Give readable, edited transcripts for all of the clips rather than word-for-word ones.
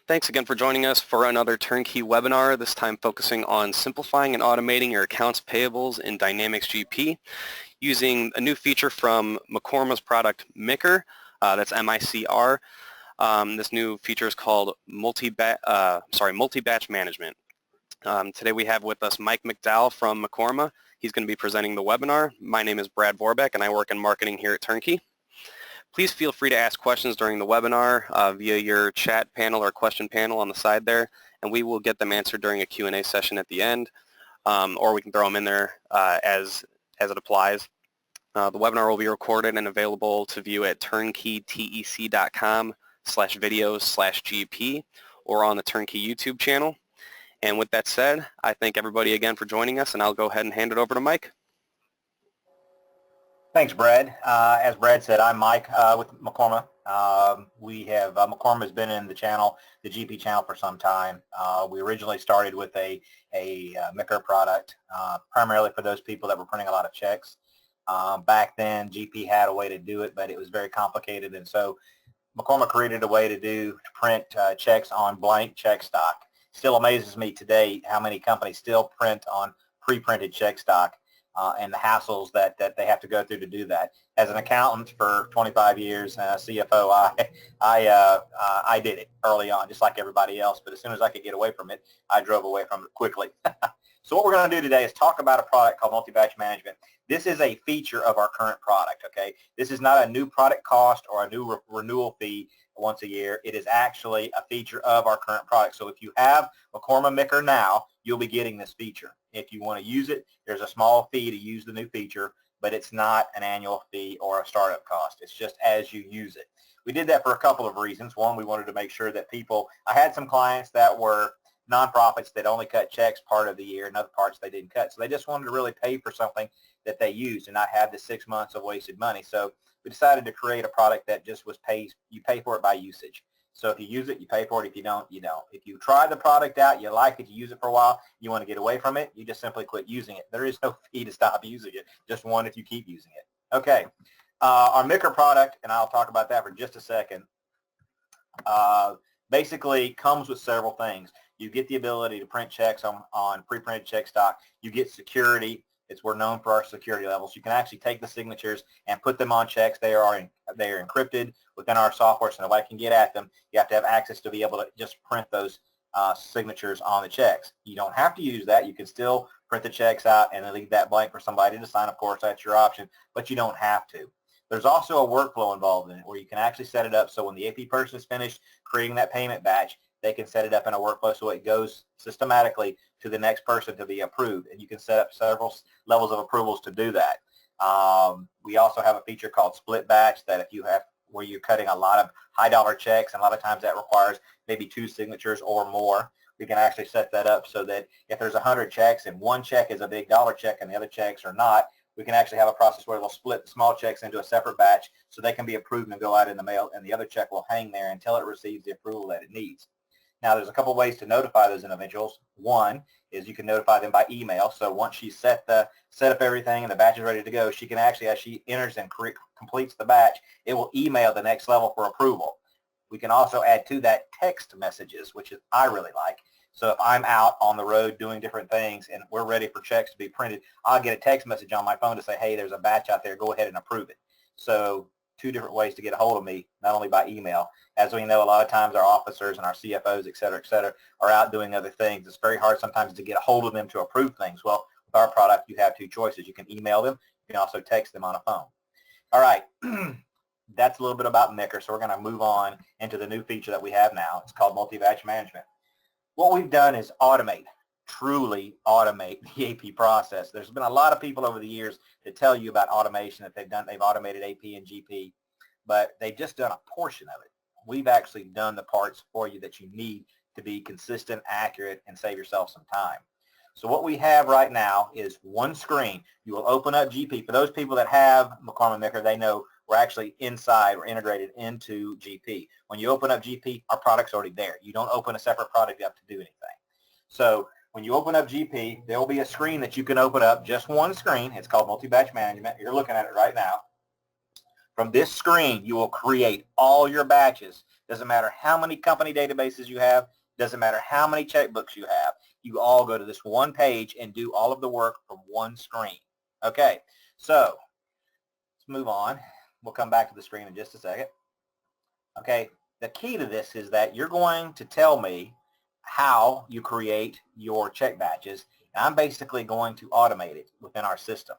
Thanks again for joining us for another Turnkey webinar, this time focusing on simplifying and automating your accounts payables in Dynamics GP using a new feature from Mekorma's product MICR, that's MICR. This new feature is called Multi-Batch Management. Today we have with us Mike McDowell from Mekorma. He's going to be presenting the webinar. My name is Brad Vorbeck and I work in marketing here at Turnkey. Please feel free to ask questions during the webinar via your chat panel or question panel on the side there, and we will get them answered during a Q&A session at the end, or we can throw them in there as it applies. The webinar will be recorded and available to view at turnkeytec.com/videos/GP or on the Turnkey YouTube channel. And with that said, I thank everybody again for joining us, and I'll go ahead and hand it over to Mike. Thanks, Brad. As Brad said, I'm Mike with Mekorma. Mekorma has been in the channel, the GP channel, for some time. We originally started with a MICR product, primarily for those people that were printing a lot of checks. Back then, GP had a way to do it, but it was very complicated, and so Mekorma created a way to print checks on blank check stock. Still amazes me today how many companies still print on pre-printed check stock. And the hassles that they have to go through to do that. As an accountant for 25 years, CFO, I did it early on, just like everybody else. But as soon as I could get away from it, I drove away from it quickly. So what we're going to do today is talk about a product called MultiBatch Management. This is a feature of our current product. Okay, this is not a new product cost or a new renewal fee once a year. It is actually a feature of our current product. So if you have Mekorma MICR now, you'll be getting this feature. If you want to use it, there's a small fee to use the new feature, but it's not an annual fee or a startup cost. It's just as you use it. We did that for a couple of reasons. One, we wanted to make sure that I had some clients that were nonprofits that only cut checks part of the year and other parts they didn't cut. So they just wanted to really pay for something that they used and not have the 6 months of wasted money. So we decided to create a product that just you pay for it by usage. So if you use it, you pay for it. If you don't, you don't. If you try the product out, you like it, you use it for a while, you want to get away from it, you just simply quit using it. There is no fee to stop using it, just one if you keep using it. Okay, our MICR product, and I'll talk about that for just a second, basically comes with several things. You get the ability to print checks on pre-printed check stock. You get security. We're known for our security levels. You can actually take the signatures and put them on checks. They are encrypted within our software, so nobody can get at them. You have to have access to be able to just print those signatures on the checks. You don't have to use that. You can still print the checks out and then leave that blank for somebody to sign. Of course, that's your option, but you don't have to. There's also a workflow involved in it where you can actually set it up so when the AP person is finished creating that payment batch, they can set it up in a workflow so it goes systematically to the next person to be approved. And you can set up several levels of approvals to do that. We also have a feature called split batch that where you're cutting a lot of high dollar checks, and a lot of times that requires maybe 2 signatures or more. We can actually set that up so that if there's 100 checks and one check is a big dollar check and the other checks are not, we can actually have a process where they'll split the small checks into a separate batch so they can be approved and go out in the mail, and the other check will hang there until it receives the approval that it needs. Now, there's a couple ways to notify those individuals. One is you can notify them by email. So once she's set up everything and the batch is ready to go, she can actually, as she enters and completes the batch, it will email the next level for approval. We can also add to that text messages, which I really like. So if I'm out on the road doing different things and we're ready for checks to be printed, I'll get a text message on my phone to say, hey, there's a batch out there, go ahead and approve it. So 2 different ways to get a hold of me, not only by email. As we know, a lot of times our officers and our CFOs, et cetera, are out doing other things. It's very hard sometimes to get a hold of them to approve things. Well, with our product, you have 2 choices. You can email them. You can also text them on a phone. All right. That's a little bit about MICR, so we're going to move on into the new feature that we have now. It's called Multi-Batch Management. What we've done is truly automate the AP process. There's been a lot of people over the years that tell you about automation that they've automated AP and GP, but they've just done a portion of it. We've actually done the parts for you that you need to be consistent, accurate, and save yourself some time. So what we have right now is one screen. You will open up GP. For those people that have Mekorma MICR, they know we're actually we're integrated into GP. When you open up GP, our product's already there. You don't open a separate product, you have to do anything. So when you open up GP, there will be a screen that you can open up, just one screen. It's called Multi-Batch Management. You're looking at it right now. From this screen, you will create all your batches Doesn't matter how many company databases you have. Doesn't matter how many checkbooks you have. You all go to this one page and do all of the work from one screen. Okay, so let's move on. We'll come back to the screen in just a second. Okay, the key to this is that you're going to tell me how you create your check batches, and I'm basically going to automate it within our system.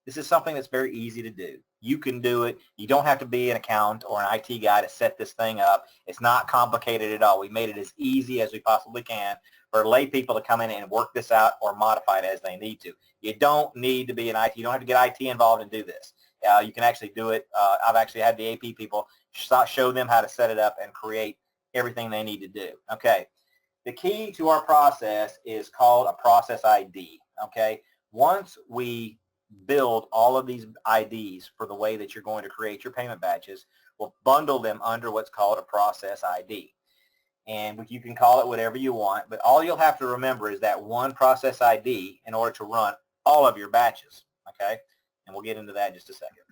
This is something that's very easy to do. You can do it. You don't have to be an accountant or an IT guy to set this thing up. It's not complicated at all. We made it as easy as we possibly can for lay people to come in and work this out or modify it as they need to. You don't need to be an IT. You don't have to get IT involved and do this. You can actually do it. I've actually had the AP people show them how to set it up and create everything they need to do. Okay. The key to our process is called a process ID. Okay. Once we build all of these IDs for the way that you're going to create your payment batches, we'll bundle them under what's called a process ID. And you can call it whatever you want, but all you'll have to remember is that one process ID in order to run all of your batches. Okay. And we'll get into that in just a second.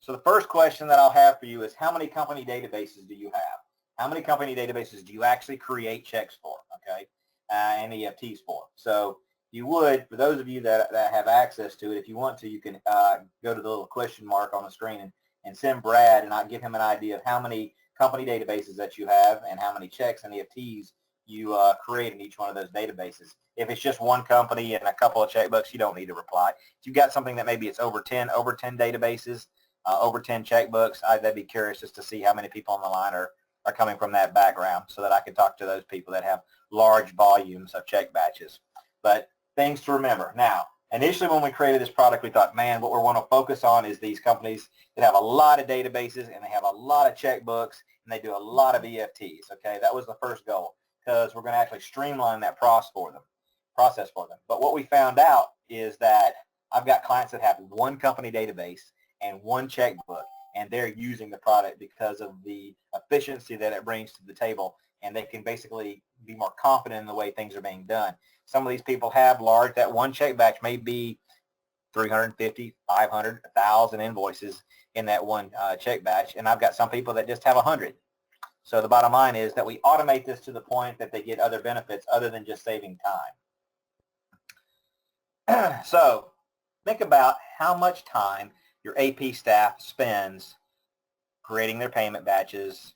So the first question that I'll have for you is, how many company databases do you have? How many company databases do you actually create checks for, okay, and EFTs for? So you would, for those of you that have access to it, if you want to, you can go to the little question mark on the screen and send Brad, and I'll give him an idea of how many company databases that you have and how many checks and EFTs you create in each one of those databases. If it's just one company and a couple of checkbooks, you don't need to reply. If you've got something that maybe it's over 10 databases, over 10 checkbooks, I'd be curious just to see how many people on the line are coming from that background so that I can talk to those people that have large volumes of check batches. But things to remember. Now, initially when we created this product, we thought, man, what we want to focus on is these companies that have a lot of databases and they have a lot of checkbooks and they do a lot of EFTs. Okay, that was the first goal, because we're going to actually streamline that process for them. But what we found out is that I've got clients that have one company database and one checkbook, and they're using the product because of the efficiency that it brings to the table, and they can basically be more confident in the way things are being done. Some of these people have large, that one check batch may be 350, 500, 1,000 invoices in that one check batch, and I've got some people that just have 100. So the bottom line is that we automate this to the point that they get other benefits other than just saving time. So think about how much time your AP staff spends creating their payment batches,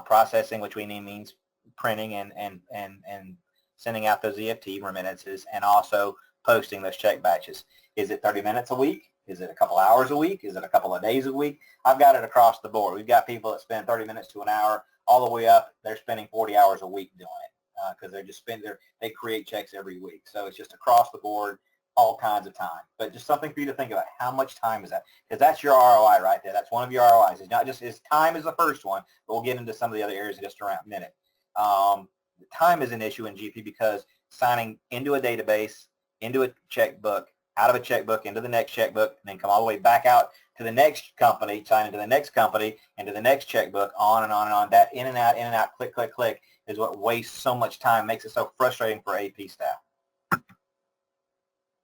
processing, which we means printing and sending out those EFT remittances, and also posting those check batches. Is it 30 minutes a week? Is it a couple hours a week? Is it a couple of days a week? I've got it across the board. We've got people that spend 30 minutes to an hour, all the way up. They're spending 40 hours a week doing it because they create checks every week. So it's just across the board, all kinds of time. But just something for you to think about. How much time is that? Because that's your ROI right there. That's one of your ROIs. It's not just time is the first one, but we'll get into some of the other areas in just around a minute. Time is an issue in GP because signing into a database, into a checkbook, out of a checkbook, into the next checkbook, and then come all the way back out to the next company, sign into the next company, into the next checkbook, on and on and on. That in and out, click, click, click is what wastes so much time, makes it so frustrating for AP staff.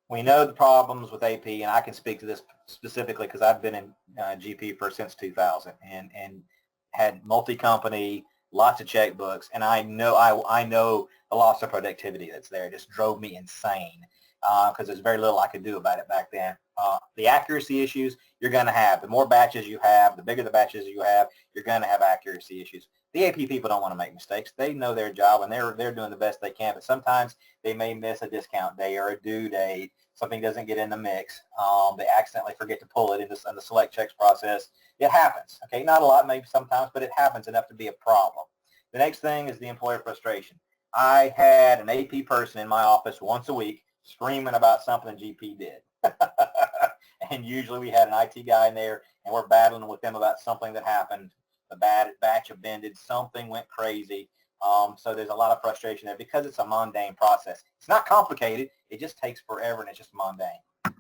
We know the problems with AP, and I can speak to this specifically because I've been in GP since 2000 and had multi-company, lots of checkbooks, and I know the loss of productivity that's there. It just drove me insane because there's very little I could do about it back then. The accuracy issues you're going to have. The more batches you have, the bigger the batches you have, you're going to have accuracy issues. The AP people don't want to make mistakes. They know their job, and they're doing the best they can, but sometimes they may miss a discount day or a due date. Something doesn't get in the mix. They accidentally forget to pull it in the select checks process. It happens. Okay, not a lot, maybe sometimes, but it happens enough to be a problem. The next thing is the employer frustration. I had an AP person in my office once a week screaming about something GP did. And usually we had an IT guy in there, and we're battling with them about something that happened. The batch abandoned, something went crazy. So there's a lot of frustration there because it's a mundane process. It's not complicated. It just takes forever, and it's just mundane.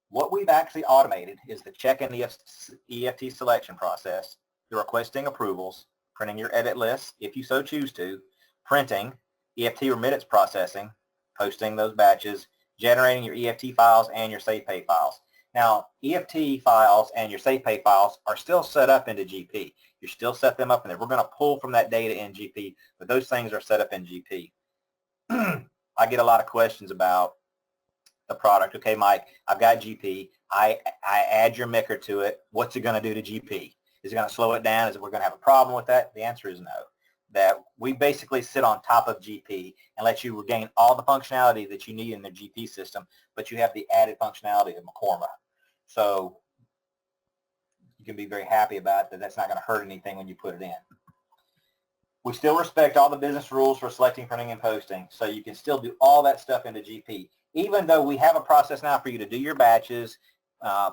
What we've actually automated is the check and EFT selection process, the requesting approvals, printing your edit lists if you so choose to, printing, EFT remittance processing, posting those batches, generating your EFT files and your Safe Pay files. Now, EFT files and your Safe Pay files are still set up into GP. You still set them up in there. We're going to pull from that data in GP, but those things are set up in GP. I get a lot of questions about the product. Okay, Mike, I've got GP. I add your MICR to it. What's it going to do to GP? Is it going to slow it down? Is it we're going to have a problem with that? The answer is no. That we basically sit on top of GP and let you regain all the functionality that you need in the GP system, but you have the added functionality of Mekorma. So you can be very happy about that. That's not going to hurt anything when you put it in. We still respect all the business rules for selecting, printing, and posting, so you can still do all that stuff into GP. Even though we have a process now for you to do your batches,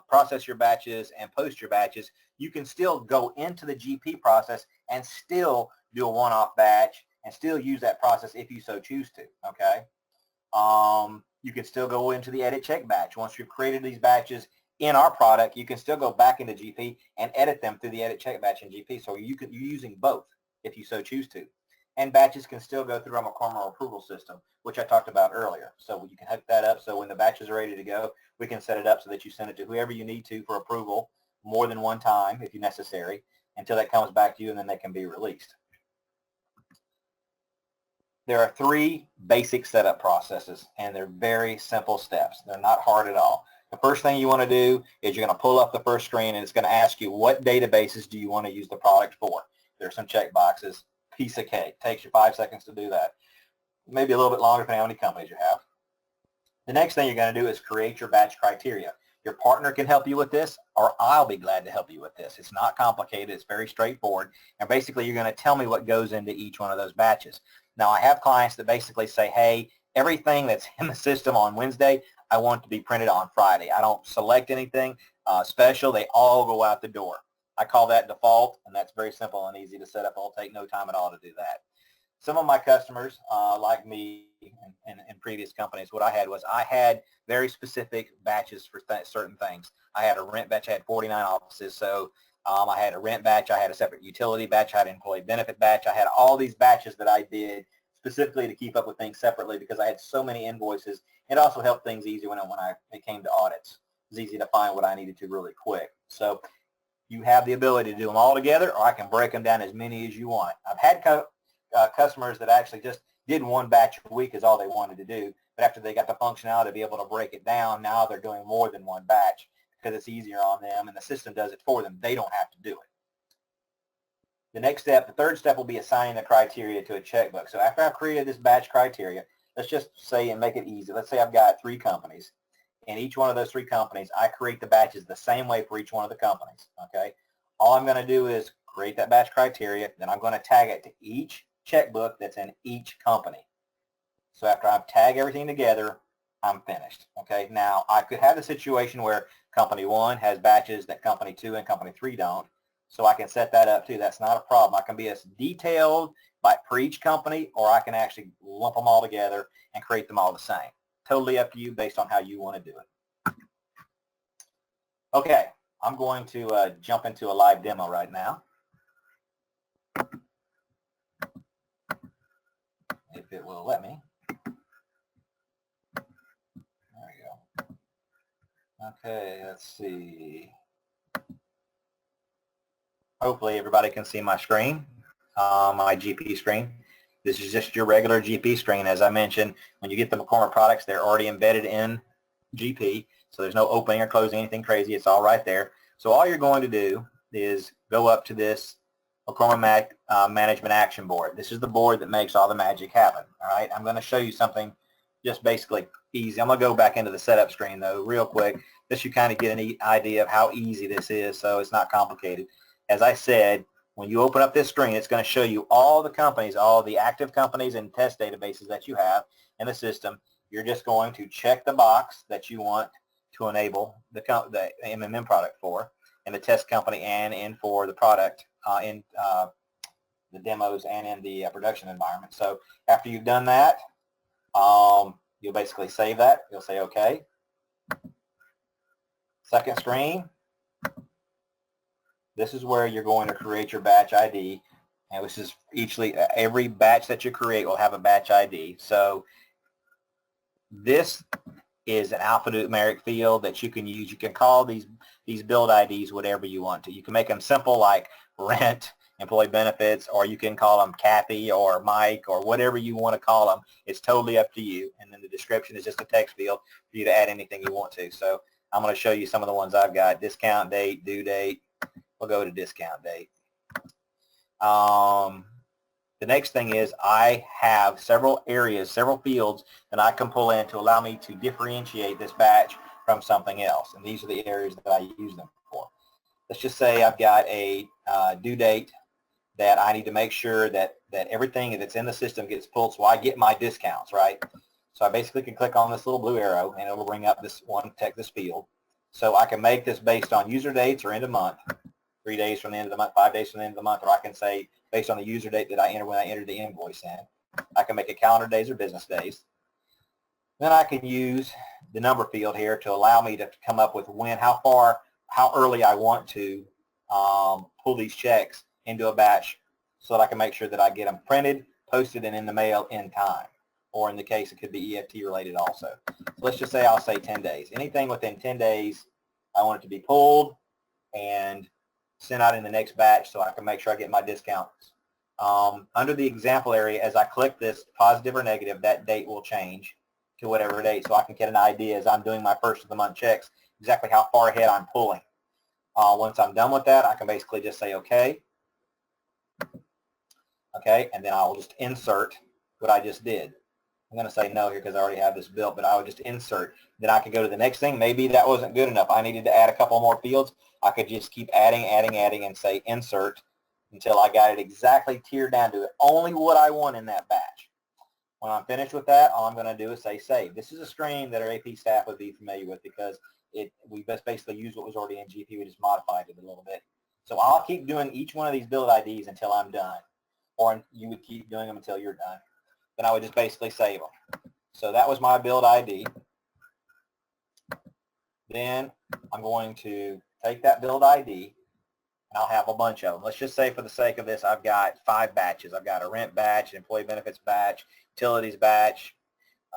process your batches, and post your batches, you can still go into the GP process and still do a one-off batch and still use that process if you so choose to, okay? You can still go into the edit check batch. Once you've created these batches in our product, you can still go back into GP and edit them through the edit check batch in GP. So you're using both if you so choose to. And batches can still go through our Mekorma approval system, which I talked about earlier. So you can hook that up so when the batches are ready to go, we can set it up so that you send it to whoever you need to for approval more than one time if necessary until that comes back to you, and then they can be released. There are 3 basic setup processes, and they're very simple steps. They're not hard at all. The first thing you want to do is you're going to pull up the first screen, and it's going to ask you what databases do you want to use the product for. There's some check boxes. Piece of cake. Takes you 5 seconds to do that. Maybe a little bit longer depending on how many companies you have. The next thing you're going to do is create your batch criteria. Your partner can help you with this, or I'll be glad to help you with this. It's not complicated. It's very straightforward. And basically, you're going to tell me what goes into each one of those batches. Now, I have clients that basically say, hey, everything that's in the system on Wednesday, I want it to be printed on Friday. I don't select anything special. They all go out the door. I call that default, and that's very simple and easy to set up. It'll take no time at all to do that. Some of my customers, like me in previous companies, what I had was I had very specific batches for certain things. I had a rent batch. I had 49 offices, so I had a rent batch. I had a separate utility batch. I had an employee benefit batch. I had all these batches that I did specifically to keep up with things separately because I had so many invoices. It also helped things easier when it came to audits. It was easy to find what I needed to really quick. So you have the ability to do them all together, or I can break them down as many as you want. I've had customers that actually just did one batch a week is all they wanted to do, but after they got the functionality to be able to break it down, now they're doing more than one batch because it's easier on them and the system does it for them. They don't have to do it. The next step, the third step, will be assigning the criteria to a checkbook. So after I've created this batch criteria, let's just say and make it easy. Let's say I've got 3 companies. In each one of those 3 companies, I create the batches the same way for each one of the companies, okay? All I'm going to do is create that batch criteria, then I'm going to tag it to each checkbook that's in each company. So after I've tagged everything together, I'm finished, okay? Now, I could have a situation where company 1 has batches that company 2 and company 3 don't, so I can set that up too. That's not a problem. I can be as detailed for each company, or I can actually lump them all together and create them all the same. Totally up to you based on how you want to do it. Okay, I'm going to jump into a live demo right now. If it will let me. There we go. Okay, let's see. Hopefully everybody can see my screen, my GP screen. This is just your regular GP screen. As I mentioned, when you get the Mekorma products, they're already embedded in GP, so there's no opening or closing, anything crazy. It's all right there. So all you're going to do is go up to this Mekorma Management Action Board. This is the board that makes all the magic happen. All right, I'm going to show you something just basically easy. I'm going to go back into the setup screen, though, real quick, just so you kind of get an idea of how easy this is, so it's not complicated. As I said, when you open up this screen, it's going to show you all the companies, all the active companies and test databases that you have in the system. You're just going to check the box that you want to enable the MMM product for, in the test company and in for the product in the demos and in the production environment. So after you've done that, you'll basically save that. You'll say OK. Second screen. This is where you're going to create your batch ID, and this is every batch that you create will have a batch ID. So this is an alphanumeric field that you can use. You can call these build IDs whatever you want to. You can make them simple like rent, employee benefits, or you can call them Kathy or Mike or whatever you want to call them. It's totally up to you. And then the description is just a text field for you to add anything you want to. So I'm going to show you some of the ones I've got. Discount date, due date. We'll go to discount date. The next thing is I have several areas, several fields that I can pull in to allow me to differentiate this batch from something else. And these are the areas that I use them for. Let's just say I've got a due date that I need to make sure that everything that's in the system gets pulled so I get my discounts, right? So I basically can click on this little blue arrow and it'll bring up this one, this field. So I can make this based on user dates or end of month, 3 days from the end of the month, 5 days from the end of the month, or I can say based on the user date that I enter when I entered the invoice in. I can make it calendar days or business days. Then I can use the number field here to allow me to come up with how early I want to pull these checks into a batch so that I can make sure that I get them printed, posted, and in the mail in time. Or in the case, it could be EFT related also. So let's just say I'll say 10 days. Anything within 10 days, I want it to be pulled and sent out in the next batch so I can make sure I get my discounts. Under the example area, as I click this positive or negative, that date will change to whatever date so I can get an idea as I'm doing my first of the month checks exactly how far ahead I'm pulling. Once I'm done with that, I can basically just say okay. Okay, and then I will just insert what I just did. I'm going to say no here because I already have this built, but I would just insert. Then I could go to the next thing. Maybe that wasn't good enough. I needed to add a couple more fields. I could just keep adding, and say insert until I got it exactly tiered down to it. Only what I want in that batch. When I'm finished with that, all I'm going to do is say save. This is a screen that our AP staff would be familiar with because we just basically used what was already in GPE. We just modified it a little bit. So I'll keep doing each one of these build IDs until I'm done. Or you would keep doing them until you're done. Then I would just basically save them. So that was my build ID. Then I'm going to take that build ID and I'll have a bunch of them. Let's just say for the sake of this, I've got 5 batches. I've got a rent batch, employee benefits batch, utilities batch,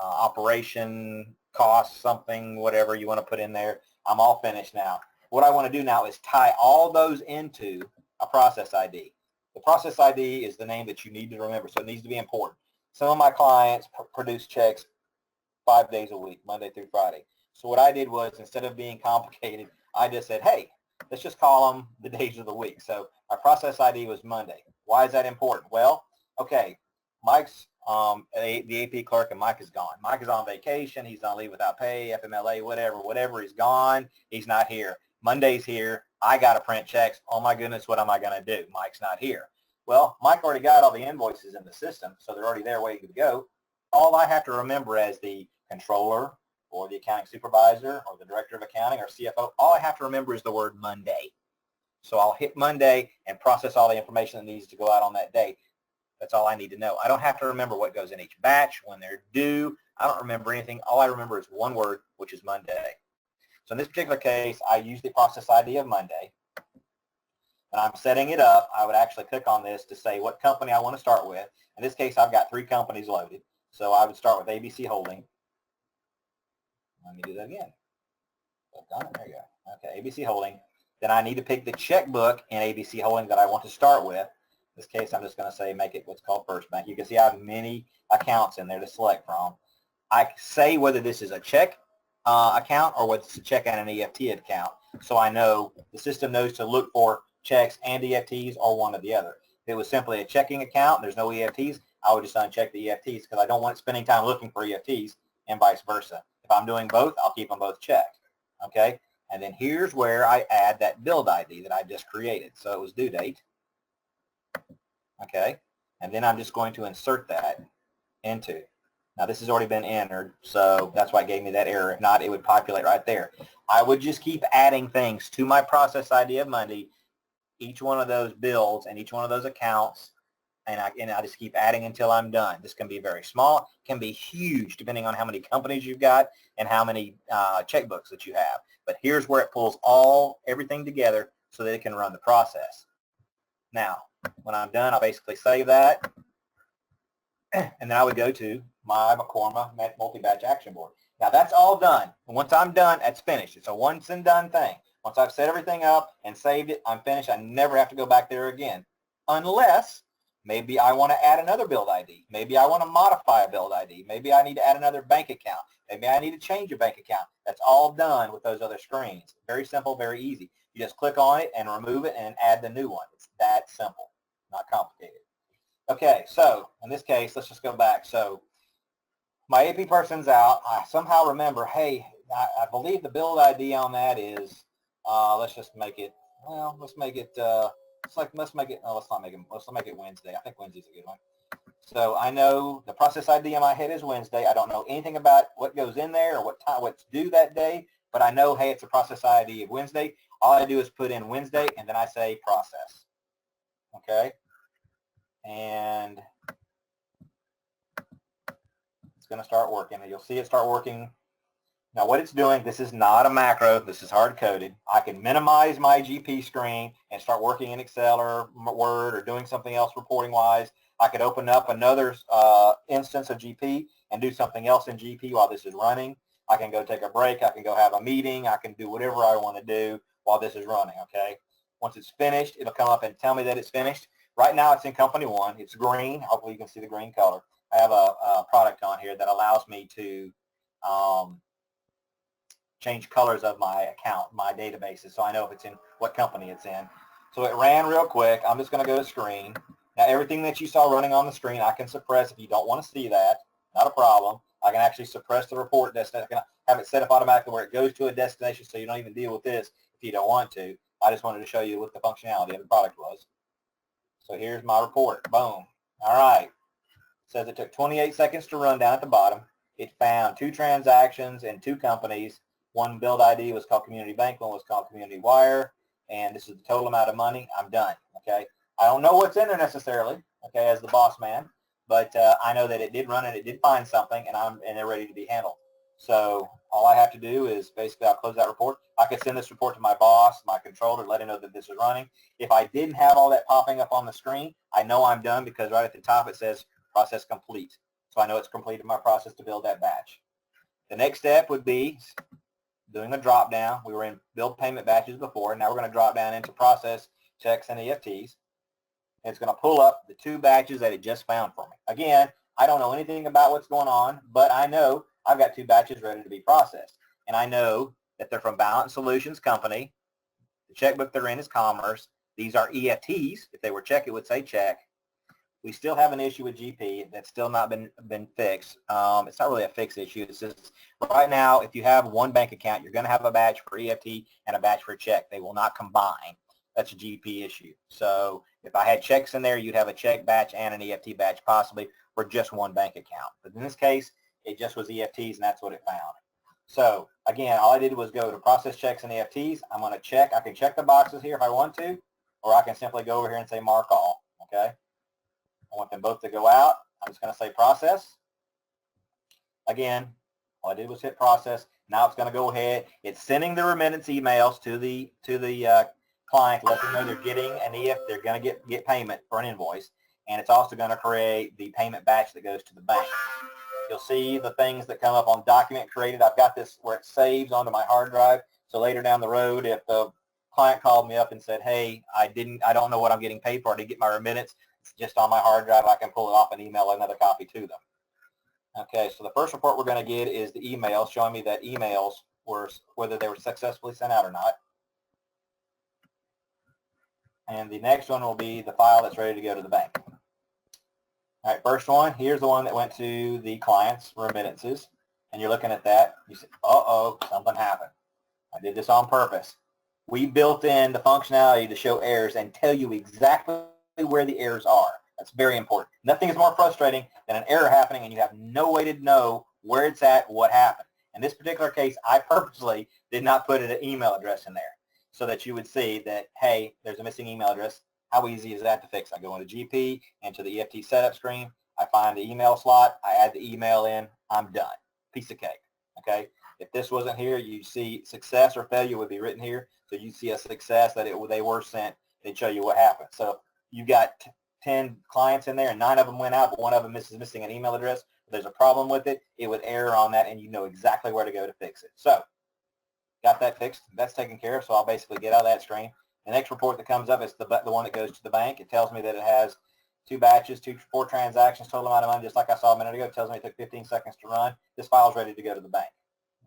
operation cost, something, whatever you want to put in there. I'm all finished now. What I want to do now is tie all those into a process ID. The process ID is the name that you need to remember, so it needs to be important. Some of my clients produce checks 5 days a week, Monday through Friday. So what I did was, instead of being complicated, I just said, hey, let's just call them the days of the week. So our process ID was Monday. Why is that important? Well, okay, Mike's the AP clerk, and Mike is gone. Mike is on vacation. He's on leave without pay, FMLA, whatever. He's gone. He's not here. Monday's here. I got to print checks. Oh, my goodness, what am I going to do? Mike's not here. Well, Mike already got all the invoices in the system, so they're already there waiting to go. All I have to remember as the controller or the accounting supervisor or the director of accounting or CFO, all I have to remember is the word Monday. So I'll hit Monday and process all the information that needs to go out on that day. That's all I need to know. I don't have to remember what goes in each batch, when they're due. I don't remember anything. All I remember is one word, which is Monday. So in this particular case, I use the process ID of Monday. When I'm setting it up, I would actually click on this to say what company I want to start with. In this case, I've got 3 companies loaded. So I would start with ABC Holding. Let me do that again. There you go. Okay, ABC Holding. Then I need to pick the checkbook in ABC Holding that I want to start with. In this case, I'm just going to say make it what's called First Bank. You can see I have many accounts in there to select from. I say whether this is a check account or whether it's a check and an EFT account. So I know the system knows to look for checks and EFTs or one or the other. If it was simply a checking account, there's no EFTs, I would just uncheck the EFTs because I don't want spending time looking for EFTs and vice versa. If I'm doing both, I'll keep them both checked. Okay? And then here's where I add that build ID that I just created. So it was due date. Okay? And then I'm just going to insert that into. Now this has already been entered, so that's why it gave me that error. If not, it would populate right there. I would just keep adding things to my process ID of Monday, each one of those bills and each one of those accounts, and I just keep adding until I'm done. This can be very small, can be huge, depending on how many companies you've got and how many checkbooks that you have. But here's where it pulls everything together so that it can run the process. Now, when I'm done, I'll basically save that, and then I would go to my Mekorma Multi-Batch Action Board. Now that's all done. And once I'm done, that's finished. It's a once and done thing. Once I've set everything up and saved it, I'm finished. I never have to go back there again. Unless maybe I want to add another build ID. Maybe I want to modify a build ID. Maybe I need to add another bank account. Maybe I need to change a bank account. That's all done with those other screens. Very simple, very easy. You just click on it and remove it and add the new one. It's that simple, not complicated. Okay, so in this case, let's just go back. So my AP person's out. I somehow remember, hey, I believe the build ID on that is, let's just make it, well, let's make it Wednesday. I think Wednesday's a good one. So I know the process ID in my head is Wednesday. I don't know anything about what goes in there or what time, what's due that day, but I know, hey, it's a process ID of Wednesday. All I do is put in Wednesday, and then I say process. Okay? And it's going to start working. You'll see it start working. Now what it's doing, this is not a macro. This is hard-coded. I can minimize my GP screen and start working in Excel or Word or doing something else reporting-wise. I could open up another instance of GP and do something else in GP while this is running. I can go take a break. I can go have a meeting. I can do whatever I want to do while this is running, okay? Once it's finished, it'll come up and tell me that it's finished. Right now, it's in Company 1. It's green. Hopefully, you can see the green color. I have a product on here that allows me to change colors of my account, my databases, so I know if it's in what company it's in. So it ran real quick. I'm just going to go to screen. Now, everything that you saw running on the screen, I can suppress if you don't want to see that. Not a problem. I can actually suppress the report destination. I can have it set up automatically where it goes to a destination so you don't even deal with this if you don't want to. I just wanted to show you what the functionality of the product was. So here's my report. Boom. All right. It says it took 28 seconds to run down at the bottom. It found 2 transactions in 2 companies. One build ID was called Community Bank. One was called Community Wire. And this is the total amount of money. I'm done. Okay. I don't know what's in there necessarily, okay, as the boss man, but I know that it did run and it did find something, and they're ready to be handled. So all I have to do is basically I'll close that report. I could send this report to my boss, my controller, let him know that this is running. If I didn't have all that popping up on the screen, I know I'm done because right at the top it says process complete. So I know it's completed my process to build that batch. The next step would be doing a drop down. We were in build payment batches before. Now we're going to drop down into process checks and EFTs. And it's going to pull up the 2 batches that it just found for me. Again, I don't know anything about what's going on, but I know I've got 2 batches ready to be processed. And I know that they're from Balance Solutions Company. The checkbook they're in is Commerce. These are EFTs. If they were check, it would say check. We still have an issue with GP that's still not been fixed. It's not really a fixed issue. It's just right now, if you have one bank account, you're going to have a batch for EFT and a batch for check. They will not combine. That's a GP issue. So if I had checks in there, you'd have a check batch and an EFT batch possibly for just one bank account. But in this case, it just was EFTs, and that's what it found. So again, all I did was go to process checks and EFTs. I'm going to check. I can check the boxes here if I want to, or I can simply go over here and say mark all. Okay. I want them both to go out. I'm just going to say process. Again, all I did was hit process. Now it's going to go ahead. It's sending the remittance emails to the client to let them know they're getting an EFT, they're going to get payment for an invoice, and it's also going to create the payment batch that goes to the bank. You'll see the things that come up on document created. I've got this where it saves onto my hard drive, so later down the road, if the client called me up and said, hey, I don't know what I'm getting paid for, I didn't get my remittance, it's just on my hard drive, I can pull it off and email another copy to them. Okay, so the first report we're going to get is the emails showing me that emails were, whether they were successfully sent out or not. And the next one will be the file that's ready to go to the bank. All right, first one, here's the one that went to the client's remittances. And you're looking at that, you say, uh-oh, something happened. I did this on purpose. We built in the functionality to show errors and tell you exactly where the errors are. That's very important. Nothing is more frustrating than an error happening and you have no way to know where it's at, what happened. In this particular case, I purposely did not put an email address in there so that you would see that, hey, there's a missing email address. How easy is that to fix? I go into GP, into the EFT setup screen, I find the email slot, I add the email in, I'm done. Piece of cake, okay? If this wasn't here, you see success or failure would be written here. So you see a success that they were sent, they'd show you what happened. So you got 10 clients in there and 9 of them went out, but one of them is missing an email address. there's a problem with it, it would error on that, and you know exactly where to go to fix it. So got that fixed. That's taken care of, so I'll basically get out of that screen. The next report that comes up is the one that goes to the bank. It tells me that it has 2 batches, 4 transactions, total amount of money, just like I saw a minute ago. It tells me it took 15 seconds to run. This file is ready to go to the bank.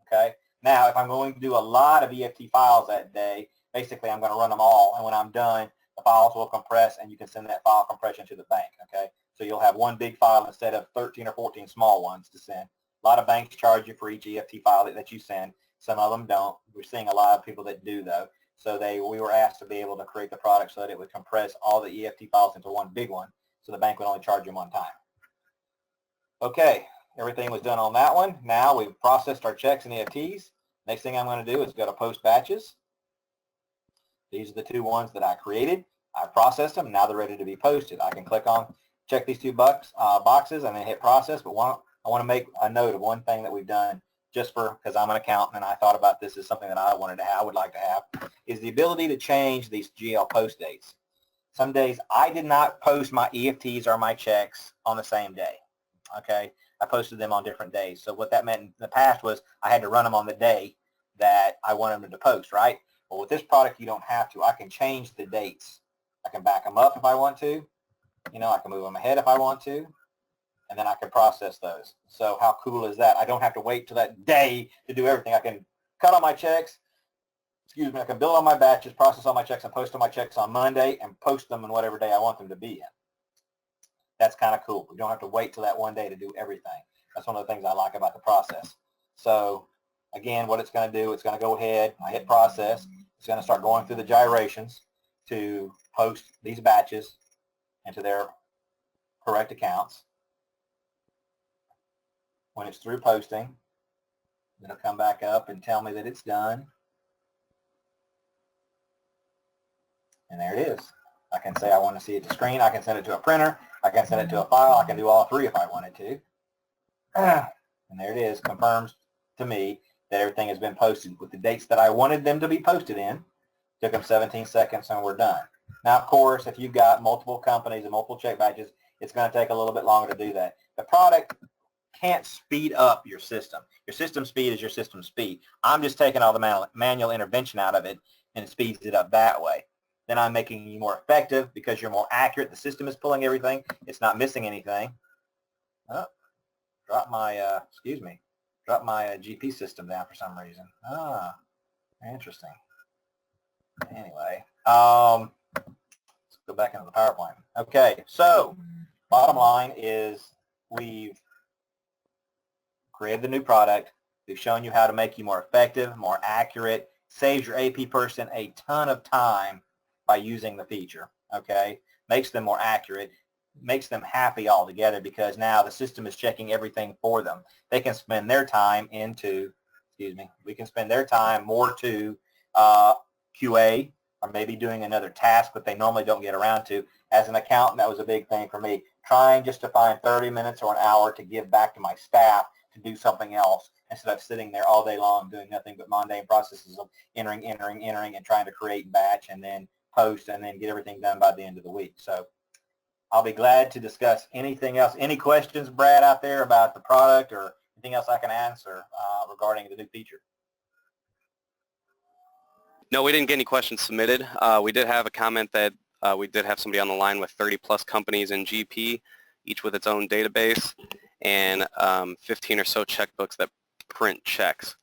Okay. Now, if I'm going to do a lot of EFT files that day, basically I'm going to run them all, and when I'm done, the files will compress, and you can send that file compression to the bank. Okay. So you'll have one big file instead of 13 or 14 small ones to send. A lot of banks charge you for each EFT file that you send. Some of them don't. We're seeing a lot of people that do, though. So we were asked to be able to create the product so that it would compress all the EFT files into one big one, so the bank would only charge them one time. Okay, everything was done on that one. Now we've processed our checks and EFTs. Next thing I'm going to do is go to post batches. These are the 2 ones that I created. I processed them. Now they're ready to be posted. I can click on, check these 2 boxes, and then hit process. But I want to make a note of one thing that we've done, just because I'm an accountant and I thought about this as something that I would like to have, is the ability to change these GL post dates. Some days I did not post my EFTs or my checks on the same day. Okay, I posted them on different days. So what that meant in the past was I had to run them on the day that I wanted them to post, right? Well, with this product, you don't have to. I can change the dates. I can back them up if I want to. You know, I can move them ahead if I want to. And then I can process those. So how cool is that? I don't have to wait till that day to do everything. I can cut all my checks. I can build all my batches, process all my checks, and post all my checks on Monday and post them in whatever day I want them to be in. That's kind of cool. We don't have to wait till that one day to do everything. That's one of the things I like about the process. So again, what it's going to do, it's going to go ahead. I hit process. It's going to start going through the gyrations to post these batches into their correct accounts. When it's through posting, it'll come back up and tell me that it's done. And there it is. I can say I want to see it to screen. I can send it to a printer. I can send it to a file. I can do all 3 if I wanted to. And there it is. Confirms to me that everything has been posted with the dates that I wanted them to be posted in. Took them 17 seconds and we're done. Now, of course, if you've got multiple companies and multiple check batches, it's going to take a little bit longer to do that. The product can't speed up your system. Your system speed is your system speed. I'm just taking all the manual intervention out of it, and it speeds it up that way. Then I'm making you more effective because you're more accurate. The system is pulling everything. It's not missing anything. Oh, drop my GP system down for some reason. Ah, interesting. Anyway, let's go back into the PowerPoint. Okay, so bottom line is we've created the new product. We've shown you how to make you more effective, more accurate, saves your AP person a ton of time by using the feature, okay? Makes them more accurate, makes them happy altogether because now the system is checking everything for them. They can spend their time we can spend their time more to QA or maybe doing another task that they normally don't get around to. As an accountant, that was a big thing for me, trying just to find 30 minutes or an hour to give back to my staff to do something else instead of sitting there all day long doing nothing but mundane processes of entering, and trying to create batch and then post and then get everything done by the end of the week. So I'll be glad to discuss anything else. Any questions, Brad, out there about the product or anything else I can answer regarding the new feature? No, we didn't get any questions submitted. We did have a comment that we did have somebody on the line with 30 plus companies in GP, each with its own database, and 15 or so checkbooks that print checks.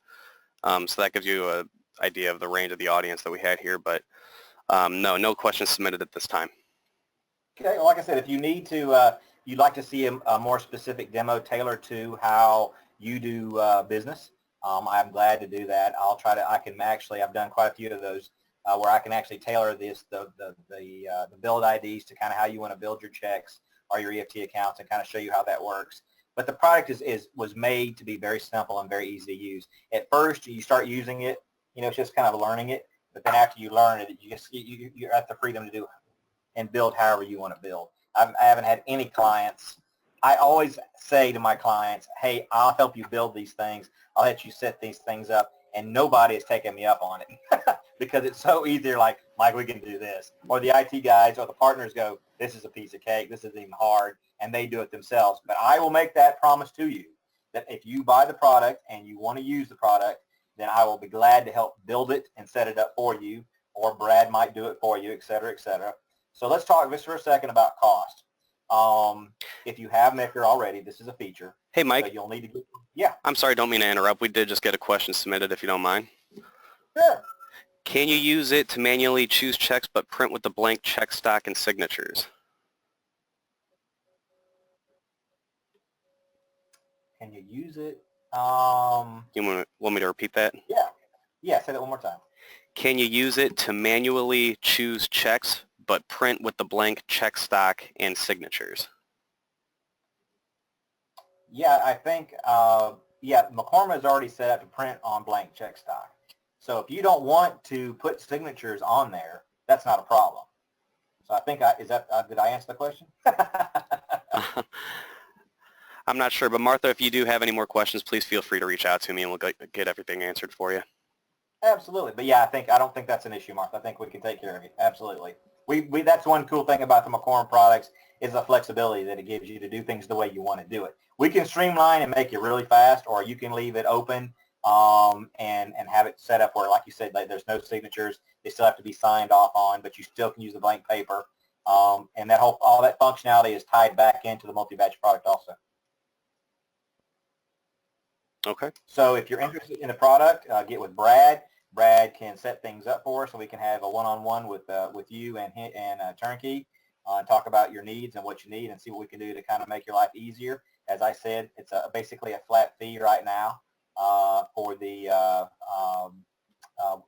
So that gives you an idea of the range of the audience that we had here, but no questions submitted at this time. Okay, well, like I said, if you need to, you'd like to see a more specific demo tailored to how you do business, I'm glad to do that. I've done quite a few of those where I can actually tailor the build IDs to kind of how you want to build your checks or your EFT accounts and kind of show you how that works. But the product was made to be very simple and very easy to use. At first, you start using it, it's just kind of learning it. But then after you learn it, you're at the freedom to do and build however you want to build. I haven't had any clients. I always say to my clients, hey, I'll help you build these things. I'll let you set these things up. And nobody has taken me up on it. because it's so easy. They're like, Mike, we can do this. Or the IT guys or the partners go, this is a piece of cake. This isn't even hard. And they do it themselves. But I will make that promise to you that if you buy the product and you want to use the product, then I will be glad to help build it and set it up for you, or Brad might do it for you, et cetera, et cetera. So let's talk just for a second about cost. If you have MICR already, this is a feature. Hey, Mike. So you'll need to get, yeah. I'm sorry, don't mean to interrupt. We did just get a question submitted, if you don't mind. Sure. Can you use it to manually choose checks but print with the blank check stock and signatures? Can you use it? You want me to repeat that? Yeah. Yeah, say that one more time. Can you use it to manually choose checks but print with the blank check stock and signatures? Yeah, I think, yeah, Mekorma is already set up to print on blank check stock. So if you don't want to put signatures on there, that's not a problem. So I think, did I answer the question? I'm not sure, but Martha, if you do have any more questions, please feel free to reach out to me and we'll get everything answered for you. Absolutely. But yeah, I don't think that's an issue, Martha. I think we can take care of it. Absolutely. That's one cool thing about the Mekorma products is the flexibility that it gives you to do things the way you want to do it. We can streamline and make it really fast, or you can leave it open and have it set up where, like you said, like, there's no signatures. They still have to be signed off on, but you still can use the blank paper. And all that functionality is tied back into the multi-batch product also. Okay. So if you're interested in the product, get with Brad. Brad can set things up for us so we can have a one-on-one with you and Turnkey and talk about your needs and what you need and see what we can do to kind of make your life easier. As I said, it's basically a flat fee right now for the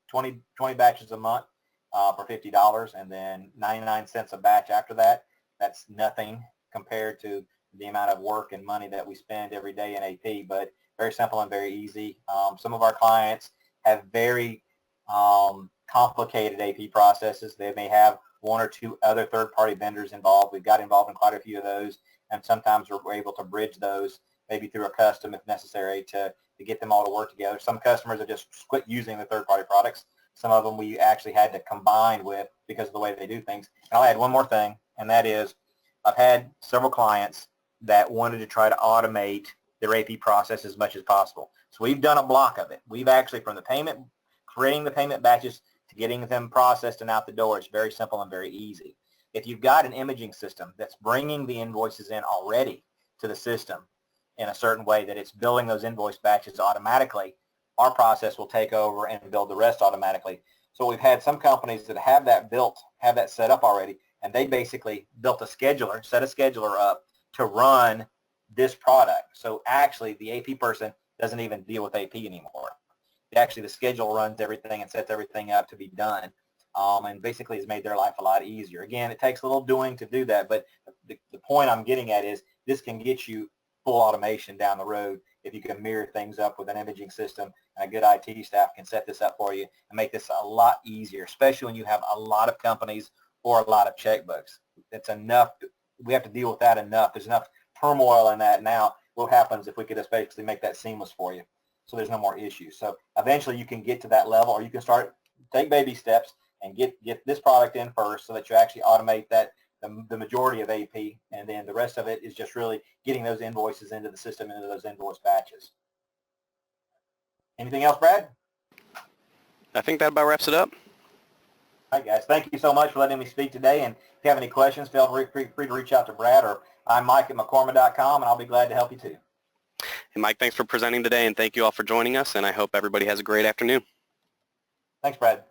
20 batches a month for $50, and then 99 cents a batch after that. That's nothing compared to the amount of work and money that we spend every day in AP, but very simple and very easy. Some of our clients have very complicated AP processes. They may have one or two other third-party vendors involved. We've got involved in quite a few of those, and sometimes we're able to bridge those, maybe through a custom if necessary, to get them all to work together. Some customers have just quit using the third-party products. Some of them we actually had to combine with because of the way they do things. And I'll add one more thing, and that is I've had several clients that wanted to try to automate their AP process as much as possible. So we've done a block of it. We've actually, from the payment, creating the payment batches to getting them processed and out the door, it's very simple and very easy. If you've got an imaging system that's bringing the invoices in already to the system in a certain way that it's billing those invoice batches automatically, our process will take over and build the rest automatically. So we've had some companies that have that built, have that set up already, and they basically built a scheduler, set a scheduler up to run this product. So actually the AP person doesn't even deal with AP anymore. Actually the schedule runs everything and sets everything up to be done, and basically has made their life a lot easier. Again, it takes a little doing to do that, but the point I'm getting at is this can get you full automation down the road if you can mirror things up with an imaging system, and a good IT staff can set this up for you and make this a lot easier, especially when you have a lot of companies or a lot of checkbooks. It's enough. We have to deal with that enough. There's enough turmoil in that now. What happens if we could just basically make that seamless for you so there's no more issues? So eventually you can get to that level, or you can take baby steps and get this product in first so that you actually automate that, the majority of AP, and then the rest of it is just really getting those invoices into the system, into those invoice batches. Anything else, Brad? I think that about wraps it up. All right, guys. Thank you so much for letting me speak today. And if you have any questions, feel free to reach out to Brad, or I'm Mike at Mekorma.com, and I'll be glad to help you too. Hey, Mike, thanks for presenting today, and thank you all for joining us, and I hope everybody has a great afternoon. Thanks, Brad.